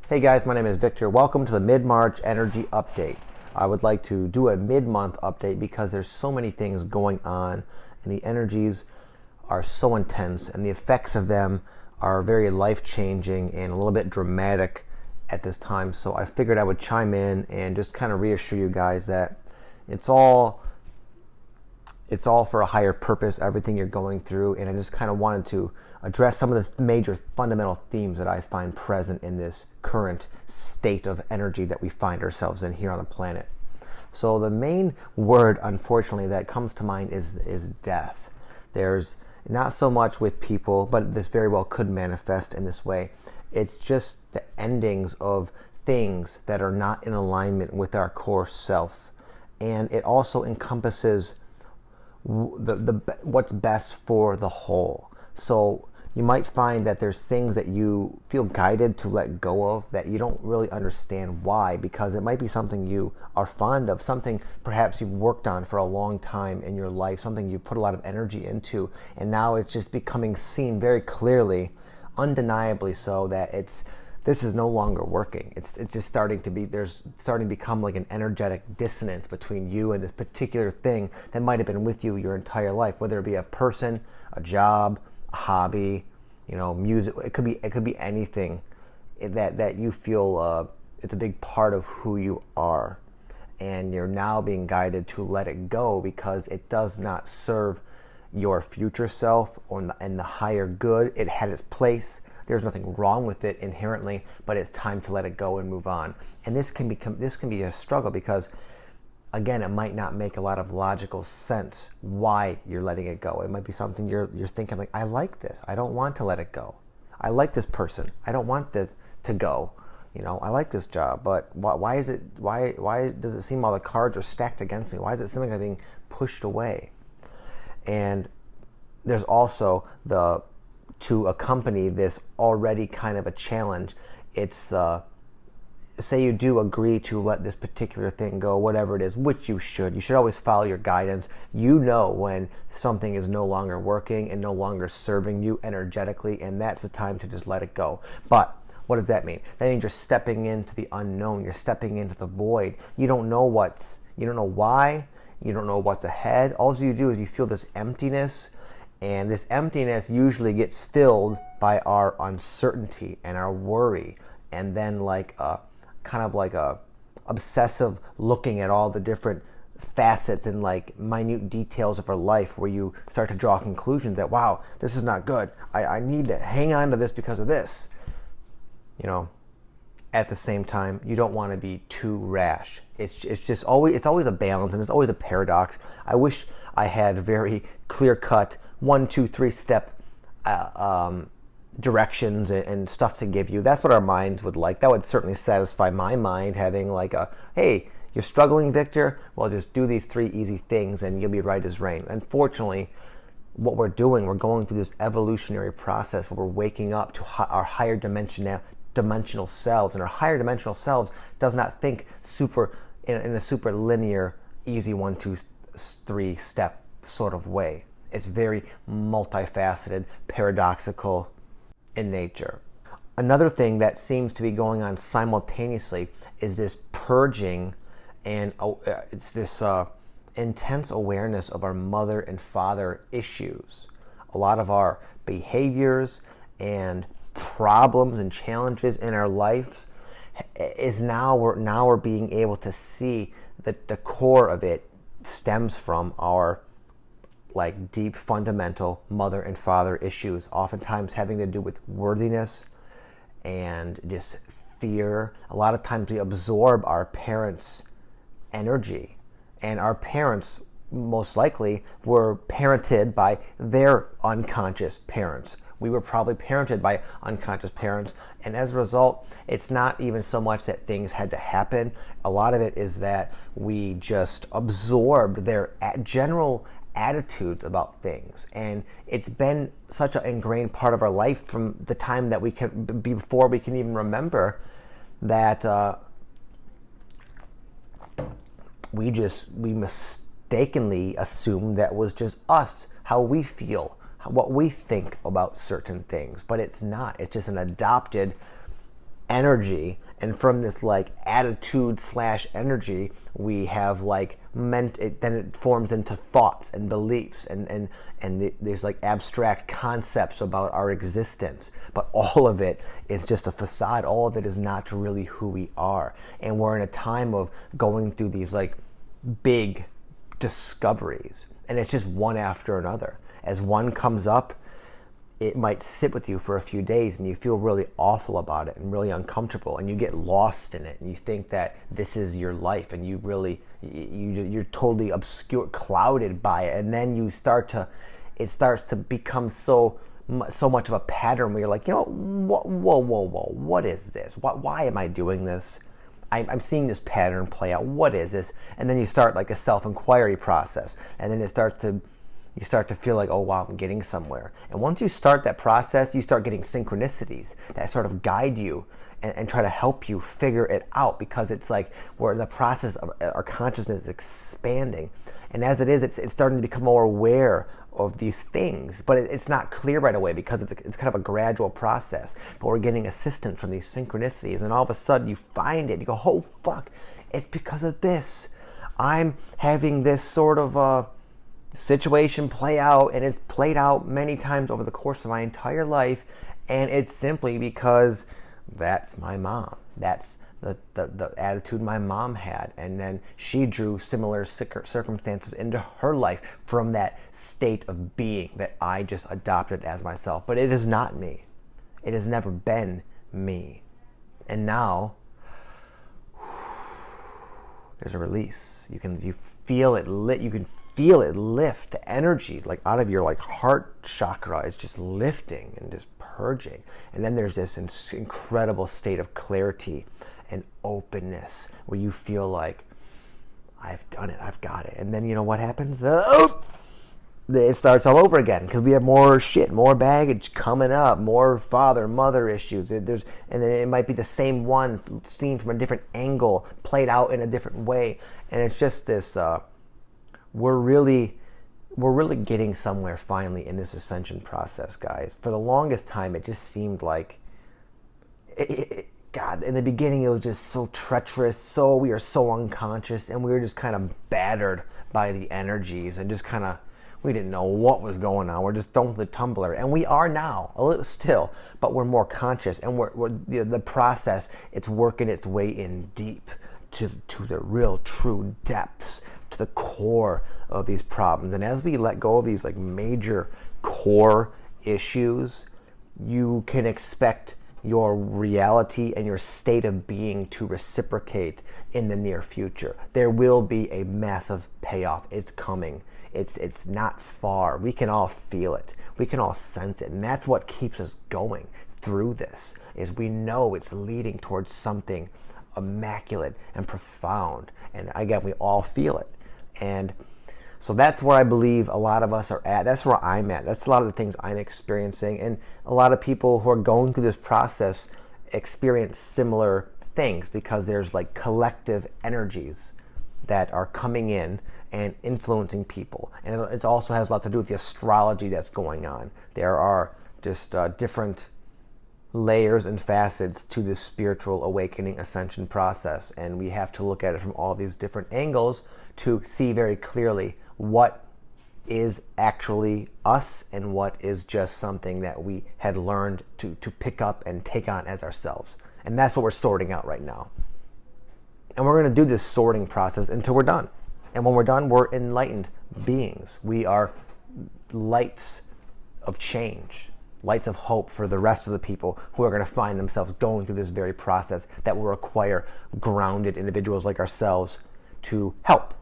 Hey guys, my name is Victor. Welcome to the mid-March energy update. I would like to do a mid-month update because there's so many things going on and the energies are so intense and the effects of them are very life-changing and a little bit dramatic at this time. So I figured I would chime in and just kind of reassure you guys that it's all for a higher purpose, everything you're going through, and I just kind of wanted to address some of the major fundamental themes that I find present in this current state of energy that we find ourselves in here on the planet. So the main word, unfortunately, that comes to mind is death. There's not so much with people, but this very well could manifest in this way. It's just the endings of things that are not in alignment with our core self. And it also encompasses what's best for the whole. So you might find that there's things that you feel guided to let go of that you don't really understand why, because it might be something you are fond of, something perhaps you've worked on for a long time in your life, something you put a lot of energy into, and now it's just becoming seen very clearly, undeniably so, that this is no longer working. It's just starting to become like an energetic dissonance between you and this particular thing that might have been with you your entire life, whether it be a person, a job, a hobby, music. It could be anything that you feel it's a big part of who you are, and you're now being guided to let it go because it does not serve your future self and the higher good. It had its place. There's nothing wrong with it inherently, but it's time to let it go and move on. And this can be a struggle because, again, it might not make a lot of logical sense why you're letting it go. It might be something you're thinking like, I like this. I don't want to let it go. I like this person. I don't want it to go. I like this job, but why does it seem all the cards are stacked against me? Why is it seem like I'm being pushed away? And there's also to accompany this already kind of a challenge. It's say you do agree to let this particular thing go, whatever it is, which you should always follow your guidance. When something is no longer working and no longer serving you energetically, and that's the time to just let it go. But what does that mean? That means you're stepping into the unknown. You're stepping into the void. You don't know why, you don't know what's ahead. All you do is you feel this emptiness. And this emptiness usually gets filled by our uncertainty and our worry, and then like a obsessive looking at all the different facets and like minute details of our life, where you start to draw conclusions that, wow, this is not good. I need to hang on to this because of this. At the same time, you don't want to be too rash. It's always a balance, and it's always a paradox. I wish I had very clear-cut 1, 2, 3 step directions and stuff to give you. That's what our minds would like. That would certainly satisfy my mind, having like hey, you're struggling, Victor? Well, just do these 3 easy things and you'll be right as rain. Unfortunately, what we're going through this evolutionary process where we're waking up to our higher dimensional selves, and our higher dimensional selves does not think in a super linear, easy 1, 2, 3 step sort of way. It's very multifaceted, paradoxical in nature. Another thing that seems to be going on simultaneously is this purging, and it's this intense awareness of our mother and father issues. A lot of our behaviors and problems and challenges in our life is now we're being able to see that the core of it stems from our like deep fundamental mother and father issues, oftentimes having to do with worthiness and just fear. A lot of times we absorb our parents' energy, and our parents most likely were parented by their unconscious parents. We were probably parented by unconscious parents, and as a result, it's not even so much that things had to happen. A lot of it is that we just absorbed their general attitudes about things, and it's been such an ingrained part of our life from the time that before we can even remember, that we mistakenly assumed that was just us, how we feel, what we think about certain things. But it's not. It's just an adopted energy, and from this like attitude slash energy we have like meant it, then it forms into thoughts and beliefs and these like abstract concepts about our existence, but all of it is just a facade. All of it is not really who we are, and we're in a time of going through these like big discoveries, and it's just one after another. As one comes up, it might sit with you for a few days and you feel really awful about it and really uncomfortable, and you get lost in it and you think that this is your life, and you're totally obscure, clouded by it, and then it starts to become so much of a pattern where you're like, whoa, what is this? Why am I doing this? I'm seeing this pattern play out. What is this? And then you start like a self-inquiry process, and then you start to feel like, oh wow, I'm getting somewhere. And once you start that process, you start getting synchronicities that sort of guide you and try to help you figure it out, because it's like we're in the process of our consciousness is expanding. And as it is, it's starting to become more aware of these things, but it's not clear right away because it's kind of a gradual process. But we're getting assistance from these synchronicities, and all of a sudden you find it. You go, oh fuck, it's because of this. I'm having this sort of situation play out, and it's played out many times over the course of my entire life, and it's simply because that's my mom. That's the attitude my mom had, and then she drew similar circumstances into her life from that state of being that I just adopted as myself. But it is not me. It has never been me. And now there's a release. You feel it lit. You can feel it lift. The energy like out of your like heart chakra is just lifting and just purging. And then there's this incredible state of clarity and openness where you feel like, I've done it, Then you know what happens? It starts all over again, because we have more shit, more baggage coming up, more father-mother issues. And then it might be the same one seen from a different angle, played out in a different way. And it's just this, we're really getting somewhere finally in this ascension process, guys. For the longest time, it just seemed like, God, in the beginning it was just so treacherous, we were so unconscious, and we were just kind of battered by the energies, and just kind of, we didn't know what was going on. We're just throwing the tumbler, and we are now, a little still, but we're more conscious, and the process, it's working its way in deep to the real true depths, to the core of these problems. And as we let go of these like major core issues, you can expect your reality and your state of being to reciprocate in the near future. There will be a massive payoff. It's coming. It's not far. We can all feel it. We can all sense it. And that's what keeps us going through this, is we know it's leading towards something immaculate and profound. And again, we all feel it. And so that's where I believe a lot of us are at. That's where I'm at. That's a lot of the things I'm experiencing. And a lot of people who are going through this process experience similar things, because there's like collective energies that are coming in and influencing people. And it also has a lot to do with the astrology that's going on. There are just different layers and facets to this spiritual awakening ascension process. And we have to look at it from all these different angles to see very clearly what is actually us and what is just something that we had learned to pick up and take on as ourselves. And that's what we're sorting out right now. And we're going to do this sorting process until we're done. And when we're done, we're enlightened beings. We are lights of change, lights of hope for the rest of the people who are going to find themselves going through this very process that will require grounded individuals like ourselves to help